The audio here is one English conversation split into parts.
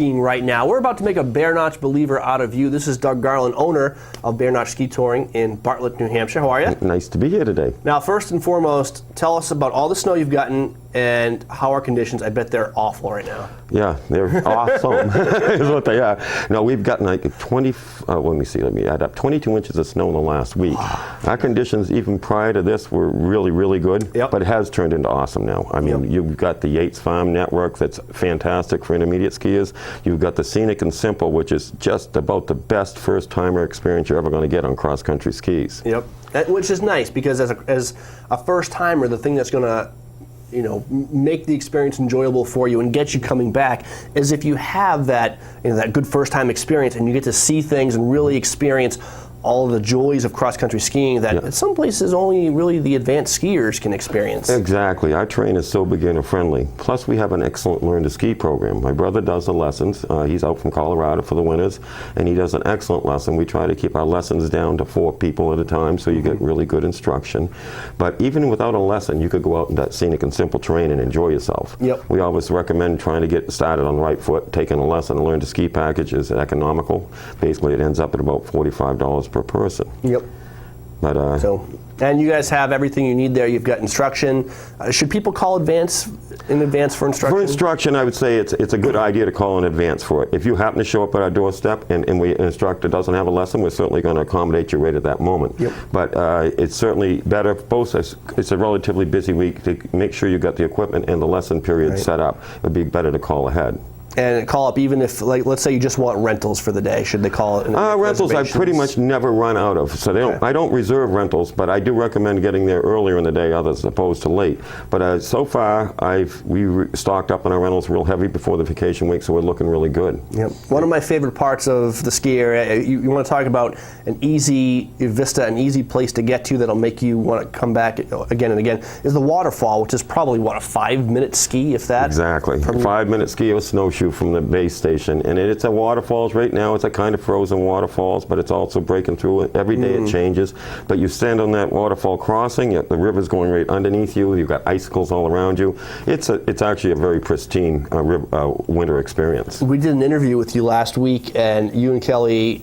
skiing right now. We're about to make a Bear Notch believer out of you. This is Doug Garland, owner of Bear Notch Ski Touring in Bartlett, New Hampshire. How are you? Nice to be here today. Now, first and foremost, tell us about all the snow you've gotten and how are conditions. I bet they're awful right now. Yeah, they're awesome. Is what they are. No, we've gotten like 20, let me add up, 22 inches of snow in the last week. Our conditions, even prior to this, were really, really good, but it has turned into awesome now. I mean, you've got the Yates Farm network that's fantastic for intermediate skiers. You've got the Scenic and Simple, which is just about the best first-timer experience you're ever going to get on cross-country skis. Yep, which is nice because as a first-timer, the thing that's going to make the experience enjoyable for you and get you coming back is if you have that, that good first-time experience and you get to see things and really experience all of the joys of cross-country skiing that in some places only really the advanced skiers can experience. Exactly. Our terrain is so beginner-friendly. Plus, we have an excellent learn-to-ski program. My brother does the lessons. He's out from Colorado for the winters, and he does an excellent lesson. We try to keep our lessons down to 4 people at a time, so you get really good instruction. But even without a lesson, you could go out in that Scenic and Simple terrain and enjoy yourself. We always recommend trying to get started on the right foot. Taking a lesson and learn-to-ski package is economical. Basically, it ends up at about $45 per person. But and you guys have everything you need there. You've got instruction. Should people call in advance for instruction? For instruction, I would say it's a good idea to call in advance for it. If you happen to show up at our doorstep and an instructor doesn't have a lesson, we're certainly going to accommodate you right at that moment. But it's certainly better, both it's a relatively busy week, to make sure you got the equipment and the lesson period set up. It would be better to call ahead. And call up even if, like, let's say you just want rentals for the day. Should they call it? Rentals I pretty much never run out of. So I don't reserve rentals, but I do recommend getting there earlier in the day as opposed to late. But so far, we stocked up on our rentals real heavy before the vacation week, so we're looking really good. One of my favorite parts of the ski area, you want to talk about an easy vista, an easy place to get to that'll make you want to come back again and again, is the waterfall, which is probably, what, a 5-minute ski, if that? Exactly. A 5-minute ski or snowshoe from the base station, and it's a waterfalls right now. It's a kind of frozen waterfalls, but it's also breaking through it. Every day it changes, but you stand on that waterfall crossing, the river's going right underneath you, you've got icicles all around you. It's actually a very pristine winter experience. We did an interview with you last week, and you and Kelly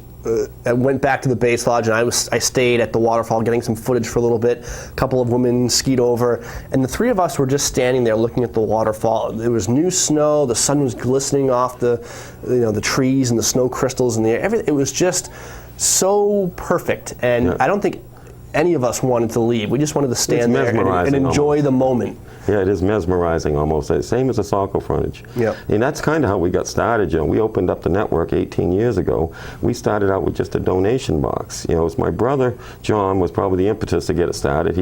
went back to the base lodge, and I stayed at the waterfall getting some footage for a little bit. A couple of women skied over, and the 3 of us were just standing there looking at the waterfall. There was new snow, the sun was glistening off the trees and the snow crystals in the air. It was just so perfect, and I don't think any of us wanted to leave. We just wanted to stand there and enjoy the moment. Yeah, it is mesmerizing almost. Same as the Saco frontage. And that's kind of how we got started. We opened up the network 18 years ago. We started out with just a donation box. It was my brother, John, was probably the impetus to get it started.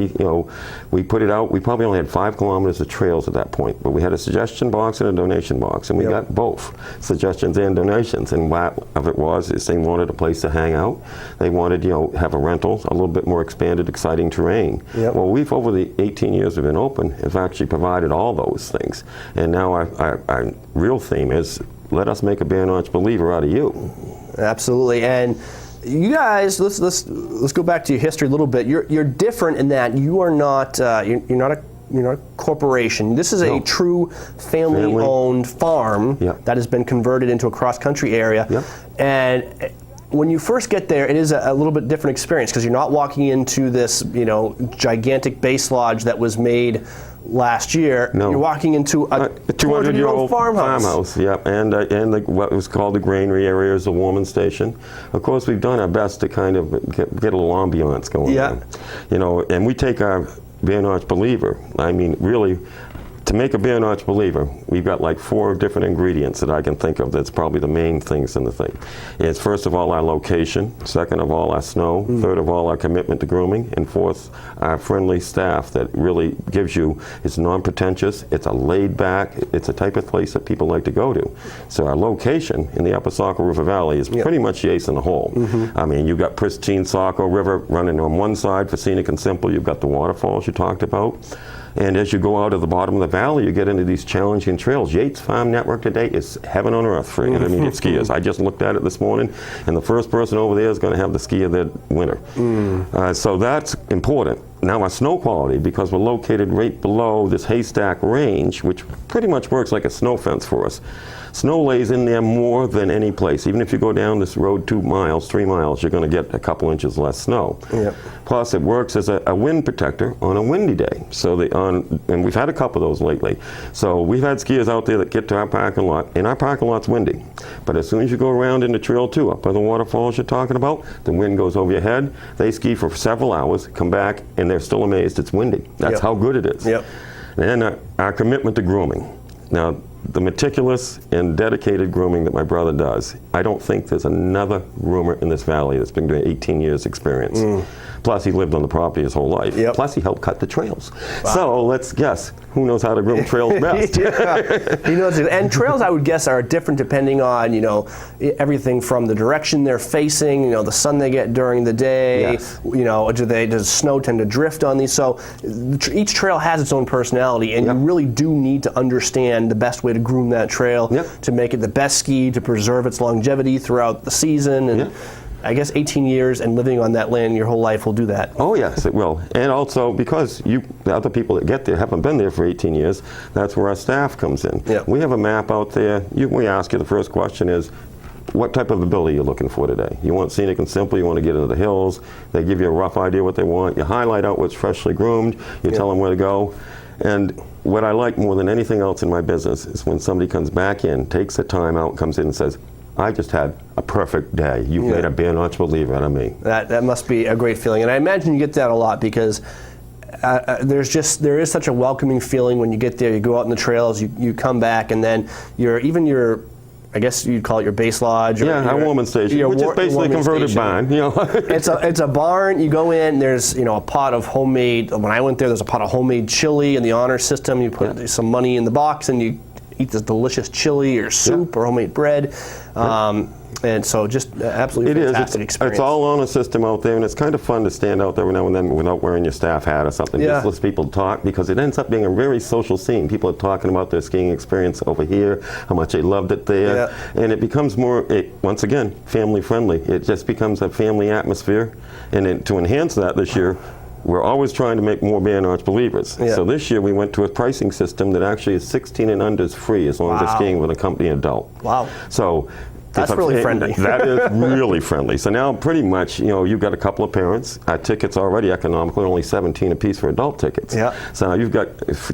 We put it out. We probably only had 5 kilometers of trails at that point, but we had a suggestion box and a donation box, and we got both suggestions and donations. And what of it was is they wanted a place to hang out. They wanted, have a rental, a little bit more expanded, exciting terrain. Well, we've, over the 18 years we've been open, have actually provided all those things. And now our real theme is, let us make a Bear Notch believer out of you. Absolutely. And you guys, let's go back to your history a little bit. You're different in that you are not you're not a corporation. This is a true family-owned farm that has been converted into a cross-country area. And when you first get there, it is a little bit different experience because you're not walking into this, gigantic base lodge that was made last year. You're walking into a 200-year-old farmhouse. And what was called the granary area is a warming station. Of course, we've done our best to kind of get a little ambiance going on. And we take our Bear Notch believer. I mean, really, to make a Bear Notch believer, we've got like 4 different ingredients that I can think of that's probably the main things in the thing. It's first of all our location, second of all our snow, third of all our commitment to grooming, and fourth, our friendly staff that really gives you, it's non-pretentious, it's a laid back, it's a type of place that people like to go to. So our location in the Upper Saco River Valley is pretty much the ace in the hole. I mean, you've got pristine Saco River running on one side for Scenic and Simple, you've got the waterfalls you talked about. And as you go out of the bottom of the valley, you get into these challenging trails. Yates Farm Network today is heaven on earth for intermediate skiers. I just looked at it this morning, and the first person over there is going to have the ski of the winter. So that's important. now our snow quality, because we're located right below this haystack range, which pretty much works like a snow fence for us. Snow lays in there more than any place. Even if you go down this road 2 miles, 3 miles, you're going to get a couple inches less snow. Yep. Plus, it works as a wind protector on a windy day. So and we've had a couple of those lately. So we've had skiers out there that get to our parking lot, and our parking lot's windy. But as soon as you go around into Trail 2, up by the waterfalls you're talking about, the wind goes over your head. They ski for several hours, come back, and they're still amazed it's windy. That's Yep. how good it is. Yep. And our commitment to grooming. Now, the meticulous and dedicated grooming that my brother does, I don't think there's another groomer in this valley that's been doing 18 years experience. Plus, he lived on the property his whole life. Yep. Plus, he helped cut the trails. Wow. So let's guess, who knows how to groom trails best? He knows it. And trails, I would guess, are different depending on, everything from the direction they're facing, the sun they get during the day. Yes. Does snow tend to drift on these? So each trail has its own personality, and Yep. you really do need to understand the best way to groom that trail Yep. to make it the best ski, to preserve its longevity throughout the season. And Yep. I guess 18 years and living on that land your whole life will do that. Oh yes, it will. And also because the other people that get there haven't been there for 18 years, that's where our staff comes in. Yep. We have a map out there. We ask you, the first question is, what type of ability you're looking for today? You want scenic and simple, you want to get into the hills. They give you a rough idea what they want. You highlight out what's freshly groomed. You tell them where to go. And what I like more than anything else in my business is when somebody comes back in, takes the time out, comes in and says, I just had a perfect day. You've made a bare notch believer out of me. That must be a great feeling, and I imagine you get that a lot because there is such a welcoming feeling when you get there. You go out in the trails, you come back, and then your I guess you'd call it your base lodge. Or our warming station, which is basically a converted barn. It's a barn. You go in. There's a pot of homemade. When I went there's a pot of homemade chili in the honor system. You put some money in the box and you eat this delicious chili or soup or homemade bread. And so just absolutely fantastic experience. It's all on a system out there, and it's kind of fun to stand out there every now and then without wearing your staff hat or something. Just listen to people talk, because it ends up being a very social scene. People are talking about their skiing experience over here, how much they loved it there, and it becomes more, once again, family friendly. It just becomes a family atmosphere, and to enhance that this year, we're always trying to make more bare notch believers. So this year we went to a pricing system that actually is 16 and under is free as long as they're skiing with a company adult. Wow. So that's really friendly. That is really friendly. So now pretty much, you've got a couple of parents. Our tickets are already economical, only $17 a piece for adult tickets. So now you've got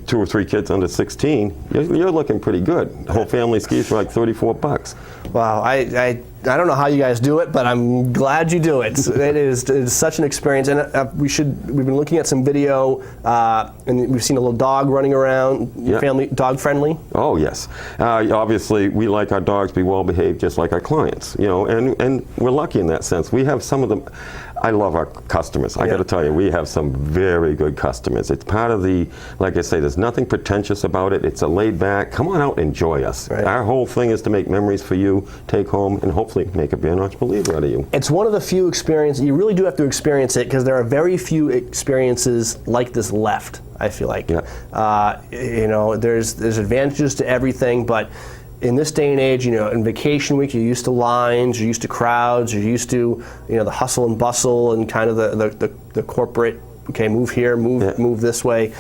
2 or 3 kids under 16, you're looking pretty good. The whole family skis for like $34. Wow, I don't know how you guys do it, but I'm glad you do it. It is such an experience, and we've been looking at some video, and we've seen a little dog running around. Family dog friendly? Oh yes, obviously we like our dogs to be well behaved, just like our clients. And we're lucky in that sense. We have some of them. I love our customers. I got to tell you, we have some very good customers. It's part of like I say, there's nothing pretentious about it. It's a laid back, come on out and enjoy us. Our whole thing is to make memories for you, take home, and hopefully make a bare notch believer out of you. It's one of the few experiences, you really do have to experience it, because there are very few experiences like this left, I feel like. There's advantages to everything, but in this day and age, in vacation week, you're used to lines, you're used to crowds, you're used to, the hustle and bustle and kind of the corporate, okay, move here, move this way.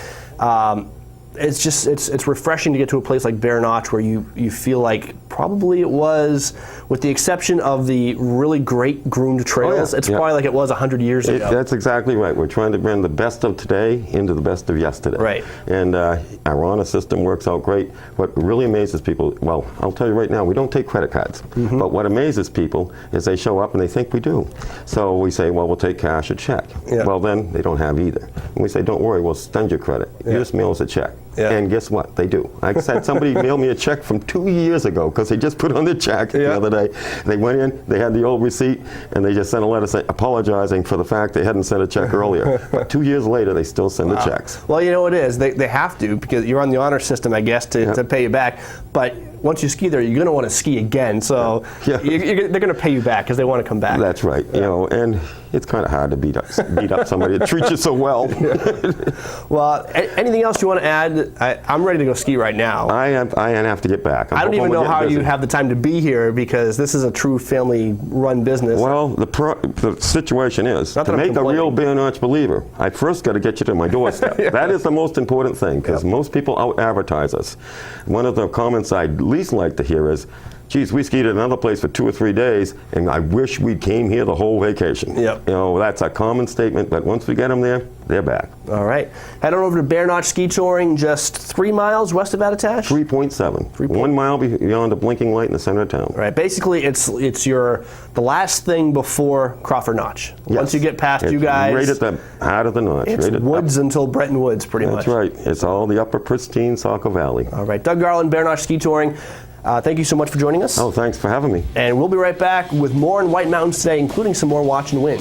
It's refreshing to get to a place like Bare Notch where you feel like probably it was, with the exception of the really great groomed trails, it's probably like it was 100 years ago. That's exactly right. We're trying to bring the best of today into the best of yesterday. Right. And our honor system works out great. What really amazes people, well, I'll tell you right now, we don't take credit cards. But what amazes people is they show up and they think we do. So we say, well, we'll take cash or check. Well, then they don't have either. And we say, don't worry, we'll extend your credit. You just mail us a check. And guess what? They do. I had somebody mail me a check from 2 years ago because they just put on the check the other day. They went in, they had the old receipt, and they just sent a letter apologizing for the fact they hadn't sent a check earlier. But 2 years later, they still send the checks. Well, it is. They have to, because you're on the honor system, I guess, to pay you back. But once you ski there, you're going to want to ski again. So they're going to pay you back because they want to come back. That's right. And it's kind of hard to beat up somebody that treats you so well. Well, anything else you want to add? I'm ready to go ski right now. I have to get back. I don't even know how you have the time to be here because this is a true family-run business. Well, the situation is, to make a real bear notch believer, I first got to get you to my doorstep. Yeah. That is the most important thing, because most people out-advertise us. One of the comments I'd least like to hear is, geez, we skied at another place for 2 or 3 days, and I wish we came here the whole vacation. Yep. You know, that's a common statement, but once we get them there, they're back. All right. Head on over to Bear Notch Ski Touring, just 3 miles west of Attitash? 3.7. 1 mile beyond a blinking light in the center of town. All right. Basically, it's the last thing before Crawford Notch. Yes. Once you get past you guys. Right at the heart of the notch. It's right woods until Bretton Woods, pretty much. That's right. It's all the upper pristine Saco Valley. All right. Doug Garland, Bear Notch Ski Touring. Thank you so much for joining us. Oh, thanks for having me. And we'll be right back with more in White Mountains today, including some more Watch and Win.